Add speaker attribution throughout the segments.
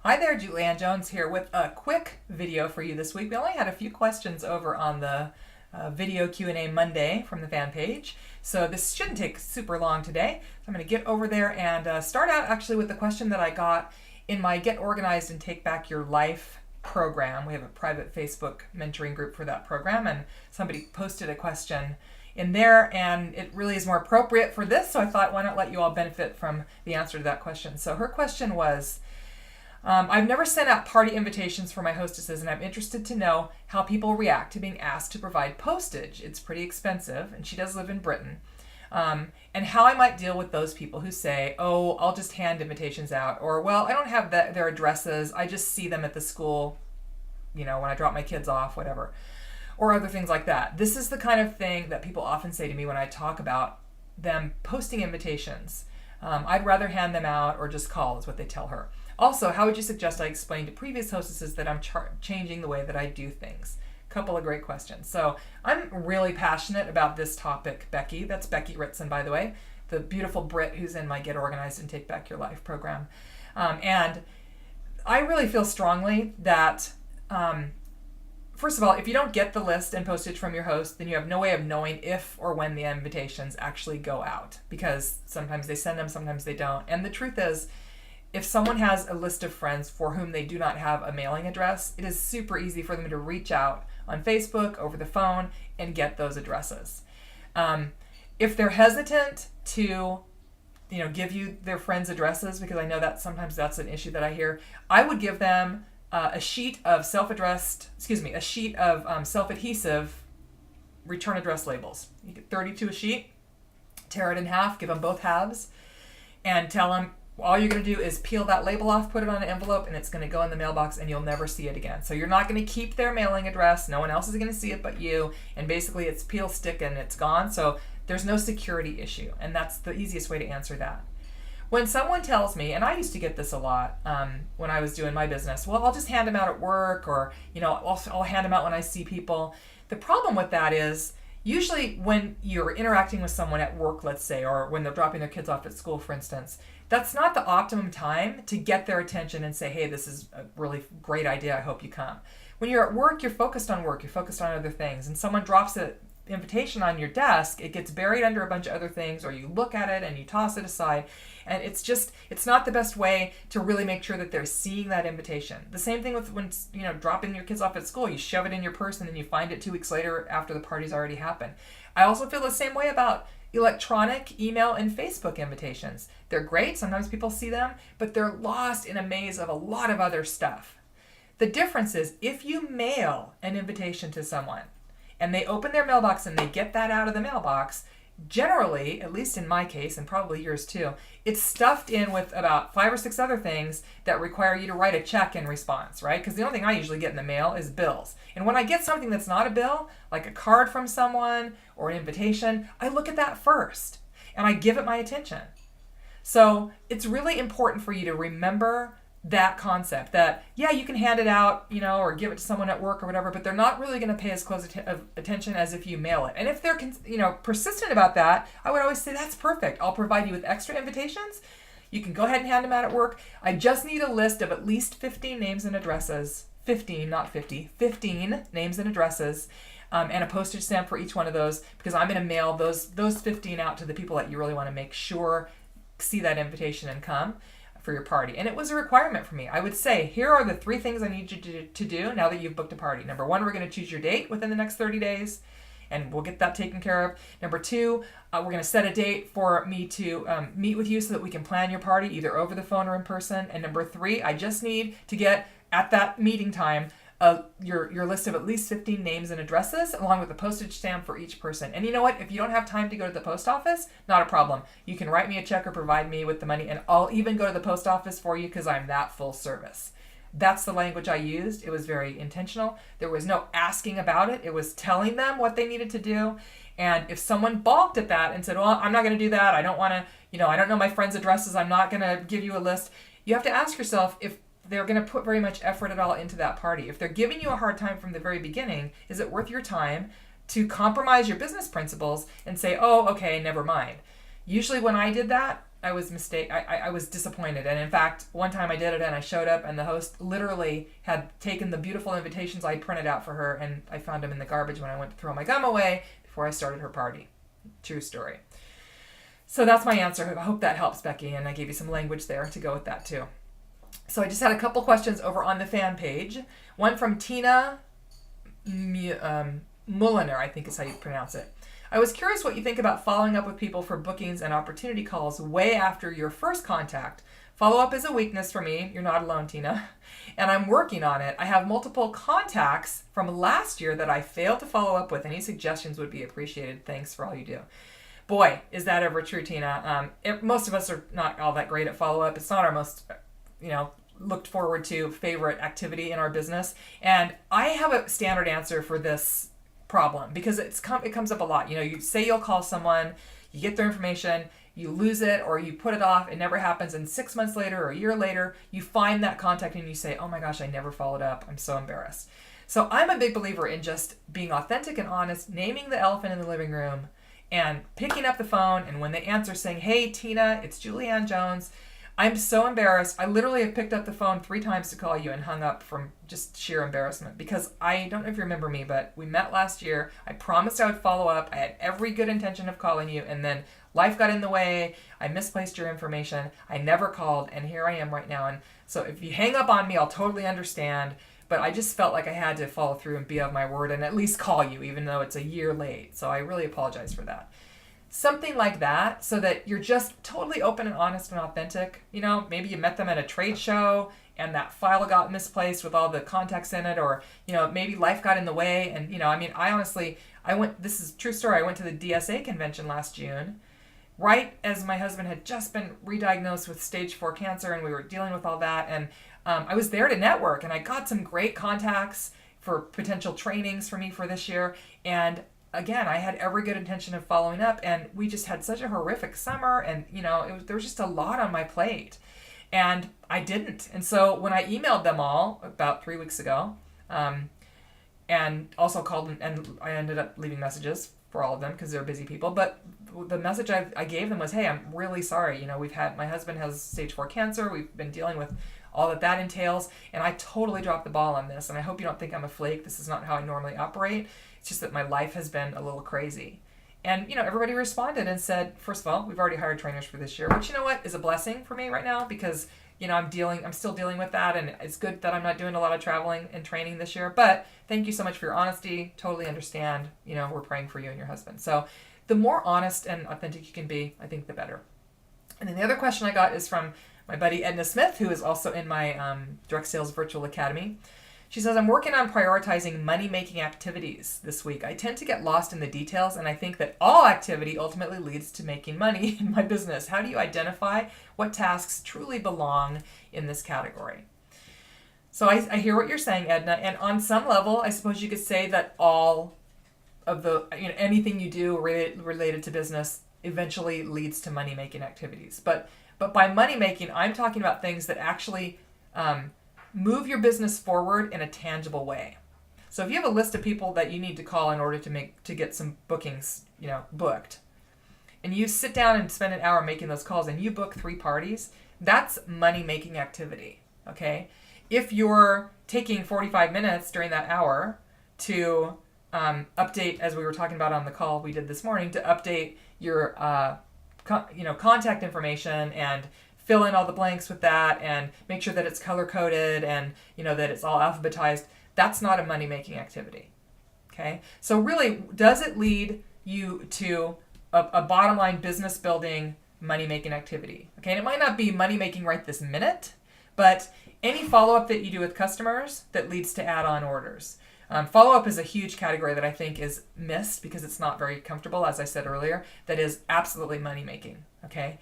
Speaker 1: Hi there, Julianne Jones here with a quick video for you this week. We only had a few questions over on the video Q&A Monday from the fan page, so this shouldn't take super long today. So I'm going to get over there and start out actually with the question that I got in my Get Organized and Take Back Your Life program. We have a private Facebook mentoring group for that program, and somebody posted a question in there, and it really is more appropriate for this, so I thought, why not let you all benefit from the answer to that question. So her question was, I've never sent out party invitations for my hostesses, and I'm interested to know how people react to being asked to provide postage. It's pretty expensive, and she does live in Britain. And how I might deal with those people who say, oh, I'll just hand invitations out, or, well, I don't have their addresses, I just see them at the school, when I drop my kids off, whatever, or other things like that. This is the kind of thing that people often say to me when I talk about them posting invitations. I'd rather hand them out or just call, is what they tell her. Also, how would you suggest I explain to previous hostesses that I'm changing the way that I do things? Couple of great questions. So I'm really passionate about this topic, Becky. That's Becky Ritson, by the way, the beautiful Brit who's in my Get Organized and Take Back Your Life program. And I really feel strongly that, first of all, if you don't get the list and postage from your host, then you have no way of knowing if or when the invitations actually go out, because sometimes they send them, sometimes they don't. And the truth is, if someone has a list of friends for whom they do not have a mailing address, it is super easy for them to reach out on Facebook, over the phone, and get those addresses. If they're hesitant to, give you their friends' addresses, because I know that sometimes that's an issue that I hear, I would give them a sheet of self-adhesive return address labels. You get 32 a sheet, tear it in half, give them both halves, and tell them, all you're going to do is peel that label off, put it on an envelope, and it's going to go in the mailbox, and you'll never see it again. So you're not going to keep their mailing address. No one else is going to see it but you. And basically, it's peel, stick, and it's gone. So there's no security issue. And that's the easiest way to answer that. When someone tells me, and I used to get this a lot when I was doing my business, well, I'll just hand them out at work, or I'll hand them out when I see people. The problem with that is, usually when you're interacting with someone at work, let's say, or when they're dropping their kids off at school, for instance, that's not the optimum time to get their attention and say, hey, this is a really great idea, I hope you come. When you're at work, you're focused on work, you're focused on other things, and someone drops an invitation on your desk, it gets buried under a bunch of other things, or you look at it and you toss it aside, and it's not the best way to really make sure that they're seeing that invitation. The same thing with when, dropping your kids off at school, you shove it in your purse and then you find it 2 weeks later after the party's already happened. I also feel the same way about electronic, email, and Facebook invitations. They're great, sometimes people see them, but they're lost in a maze of a lot of other stuff. The difference is, if you mail an invitation to someone and they open their mailbox and they get that out of the mailbox, generally, at least in my case, and probably yours too, it's stuffed in with about 5 or 6 other things that require you to write a check in response, right? Because the only thing I usually get in the mail is bills. And when I get something that's not a bill, like a card from someone or an invitation, I look at that first and I give it my attention. So it's really important for you to remember that concept that, yeah, you can hand it out, or give it to someone at work or whatever, but they're not really going to pay as close attention as if you mail it. And if they're, persistent about that, I would always say, that's perfect. I'll provide you with extra invitations. You can go ahead and hand them out at work. I just need a list of at least 15 names and addresses. 15, not 50. 15 names and addresses, and a postage stamp for each one of those, because I'm going to mail those 15 out to the people that you really want to make sure see that invitation and come for your party. And it was a requirement for me. I would say, here are the 3 things I need you to do now that you've booked a party. Number 1, we're going to choose your date within the next 30 days, and we'll get that taken care of. Number 2, we're going to set a date for me to meet with you so that we can plan your party either over the phone or in person. And number 3, I just need to get, at that meeting time, your list of at least 15 names and addresses, along with a postage stamp for each person. And you know what? If you don't have time to go to the post office, not a problem. You can write me a check or provide me with the money, and I'll even go to the post office for you, because I'm that full service. That's the language I used. It was very intentional. There was no asking about it. It was telling them what they needed to do. And if someone balked at that and said, well, I'm not going to do that, I don't want to, I don't know my friends' addresses, I'm not going to give you a list, you have to ask yourself if they're going to put very much effort at all into that party. If they're giving you a hard time from the very beginning, is it worth your time to compromise your business principles and say, oh, okay, never mind? Usually when I did that, I was disappointed. And in fact, one time I did it and I showed up and the host literally had taken the beautiful invitations I printed out for her and I found them in the garbage when I went to throw my gum away before I started her party. True story. So that's my answer. I hope that helps, Becky, and I gave you some language there to go with that too. So I just had a couple questions over on the fan page. One from Tina Mulliner, I think is how you pronounce it. I was curious what you think about following up with people for bookings and opportunity calls way after your first contact. Follow-up is a weakness for me. You're not alone, Tina. And I'm working on it. I have multiple contacts from last year that I failed to follow up with. Any suggestions would be appreciated. Thanks for all you do. Boy, is that ever true, Tina. Most of us are not all that great at follow-up. It's not our most, looked forward to favorite activity in our business. And I have a standard answer for this problem because it comes up a lot. You say you'll call someone, you get their information, you lose it or you put it off, it never happens, and 6 months later or a year later, you find that contact and you say, oh my gosh, I never followed up. I'm so embarrassed. So I'm a big believer in just being authentic and honest, naming the elephant in the living room and picking up the phone, and when they answer saying, hey Tina, it's Julianne Jones. I'm so embarrassed. I literally have picked up the phone 3 times to call you and hung up from just sheer embarrassment because I don't know if you remember me, but we met last year. I promised I would follow up. I had every good intention of calling you, and then life got in the way. I misplaced your information. I never called, and here I am right now. And so if you hang up on me, I'll totally understand, but I just felt like I had to follow through and be of my word and at least call you, even though it's a year late. So I really apologize for that. Something like that, so that you're just totally open and honest and authentic. Maybe you met them at a trade show and that file got misplaced with all the contacts in it, or, maybe life got in the way. And, this is a true story. I went to the DSA convention last June, right as my husband had just been re-diagnosed with stage 4 cancer, and we were dealing with all that. And I was there to network, and I got some great contacts for potential trainings for me for this year. And again, I had every good intention of following up, and we just had such a horrific summer, and there was just a lot on my plate, and I didn't. And so when I emailed them all about 3 weeks ago, and also called, and I ended up leaving messages for all of them because they're busy people, but the message I gave them was, hey, I'm really sorry. My husband has stage 4 cancer. We've been dealing with all that entails, and I totally dropped the ball on this, and I hope you don't think I'm a flake. This is not how I normally operate. It's just that my life has been a little crazy. And, everybody responded and said, first of all, we've already hired trainers for this year, which, is a blessing for me right now because, I'm still dealing with that, and it's good that I'm not doing a lot of traveling and training this year. But thank you so much for your honesty. Totally understand. We're praying for you and your husband. So the more honest and authentic you can be, I think the better. And then the other question I got is from my buddy Edna Smith, who is also in my Direct Sales Virtual Academy. She says, I'm working on prioritizing money-making activities this week. I tend to get lost in the details, and I think that all activity ultimately leads to making money in my business. How do you identify what tasks truly belong in this category? So I hear what you're saying, Edna, and on some level, I suppose you could say that all of the, anything you do related to business eventually leads to money-making activities. But by money-making, I'm talking about things that actually move your business forward in a tangible way. So if you have a list of people that you need to call in order to get some bookings, booked, and you sit down and spend an hour making those calls and you book 3 parties, that's money-making activity, okay? If you're taking 45 minutes during that hour to update, as we were talking about on the call we did this morning, to update your contact information and fill in all the blanks with that and make sure that it's color-coded and, that it's all alphabetized, that's not a money-making activity, okay? So really, does it lead you to a bottom-line business-building, money-making activity, okay? And it might not be money-making right this minute, but any follow-up that you do with customers that leads to add-on orders. Follow-up is a huge category that I think is missed because it's not very comfortable, as I said earlier, that is absolutely money-making, okay?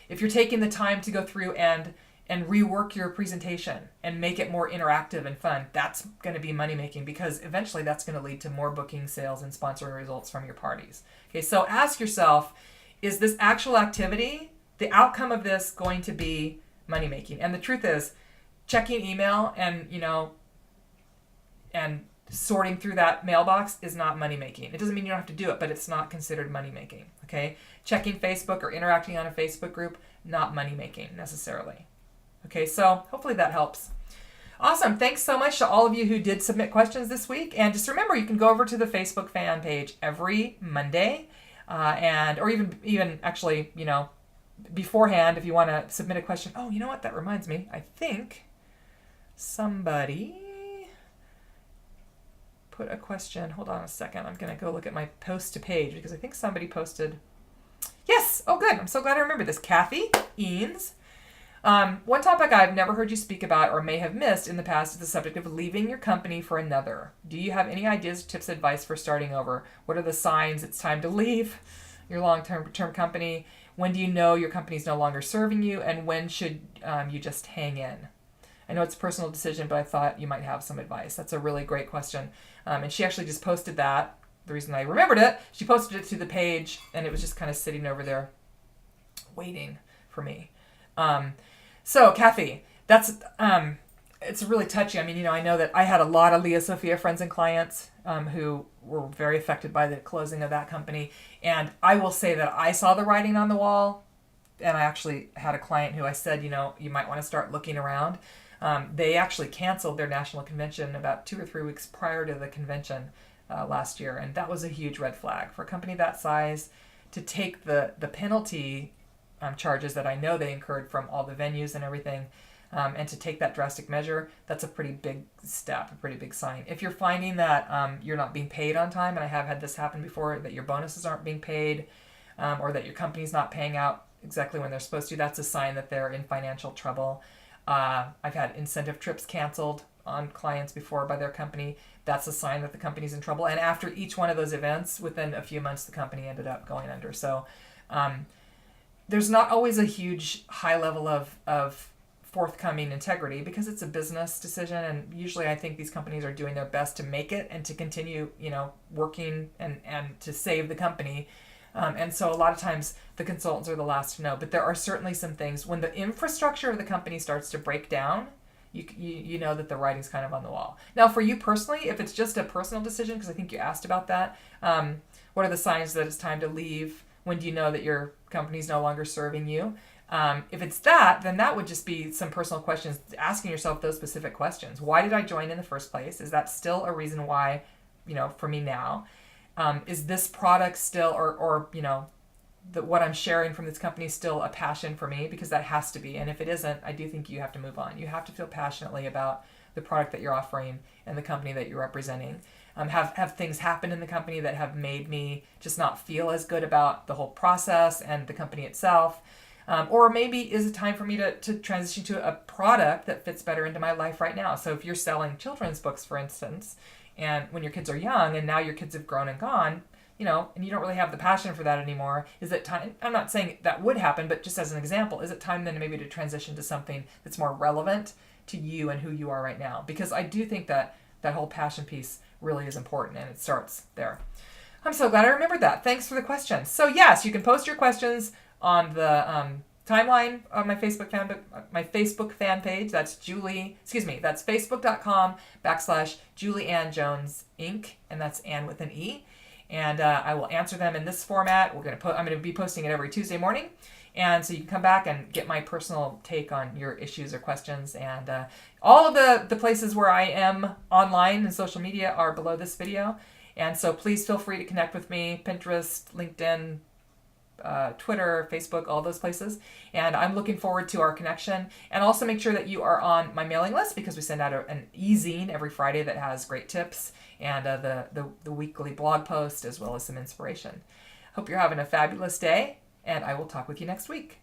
Speaker 1: If you're taking the time to go through and rework your presentation and make it more interactive and fun, that's going to be money-making because eventually that's going to lead to more booking, sales, and sponsoring results from your parties. Okay, so ask yourself, is this actual activity, the outcome of this, going to be money-making? And the truth is, checking email and sorting through that mailbox is not money making. It doesn't mean you don't have to do it, but it's not considered money making. Okay, checking Facebook or interacting on a Facebook group, not money making necessarily. Okay, so hopefully that helps. Awesome. Thanks so much to all of you who did submit questions this week. And just remember, you can go over to the Facebook fan page every Monday, or even actually, beforehand if you want to submit a question. Oh, you know what? That reminds me. I think somebody put a question. Hold on a second. I'm going to go look at my post to page because I think somebody posted. Yes. Oh, good. I'm so glad I remember this. Kathy Eanes. One topic I've never heard you speak about or may have missed in the past is the subject of leaving your company for another. Do you have any ideas, tips, advice for starting over? What are the signs it's time to leave your long-term company? When do you know your company's no longer serving you? And when should you just hang in? I know it's a personal decision, but I thought you might have some advice. That's a really great question. And she actually just posted that. The reason I remembered it, she posted it to the page, and it was just kind of sitting over there waiting for me. So Kathy, that's it's really touchy. I mean, I know that I had a lot of Leah Sophia friends and clients who were very affected by the closing of that company. And I will say that I saw the writing on the wall, and I actually had a client who I said, you might want to start looking around. They actually canceled their national convention about 2 or 3 weeks prior to the convention last year. And that was a huge red flag for a company that size to take the penalty charges that I know they incurred from all the venues and everything, and to take that drastic measure. That's a pretty big step, a pretty big sign. If you're finding that you're not being paid on time, and I have had this happen before, that your bonuses aren't being paid, or that your company's not paying out exactly when they're supposed to, that's a sign that they're in financial trouble. I've had incentive trips canceled on clients before by their company. That's a sign that the company's in trouble. And after each one of those events, within a few months, the company ended up going under. So there's not always a huge high level of forthcoming integrity because it's a business decision, and usually I think these companies are doing their best to make it and to continue, working and to save the company. And so a lot of times the consultants are the last to know, but there are certainly some things when the infrastructure of the company starts to break down, you know that the writing's kind of on the wall. Now, for you personally, if it's just a personal decision, because I think you asked about that, what are the signs that it's time to leave? When do you know that your company's no longer serving you? If it's that, then that would just be some personal questions, asking yourself those specific questions. Why did I join in the first place? Is that still a reason why, for me now? Is this product still, or what I'm sharing from this company still a passion for me? Because that has to be. And if it isn't, I do think you have to move on. You have to feel passionately about the product that you're offering and the company that you're representing. Have things happen in the company that have made me just not feel as good about the whole process and the company itself. Or maybe is it time for me to transition to a product that fits better into my life right now? So if you're selling children's books, for instance, and when your kids are young and now your kids have grown and gone, and you don't really have the passion for that anymore, is it time? I'm not saying that would happen, but just as an example, is it time then maybe to transition to something that's more relevant to you and who you are right now? Because I do think that whole passion piece really is important, and it starts there. I'm so glad I remembered that. Thanks for the question. So yes, you can post your questions on the timeline of my Facebook fan page. That's that's facebook.com/Julie Ann Jones Inc. And that's Ann with an E. And I will answer them in this format. I'm going to be posting it every Tuesday morning. And so you can come back and get my personal take on your issues or questions. And all of the places where I am online and social media are below this video. And so please feel free to connect with me, Pinterest, LinkedIn, Twitter, Facebook, all those places. And I'm looking forward to our connection. And also make sure that you are on my mailing list, because we send out an e-zine every Friday that has great tips and the weekly blog post as well as some inspiration. Hope you're having a fabulous day, and I will talk with you next week.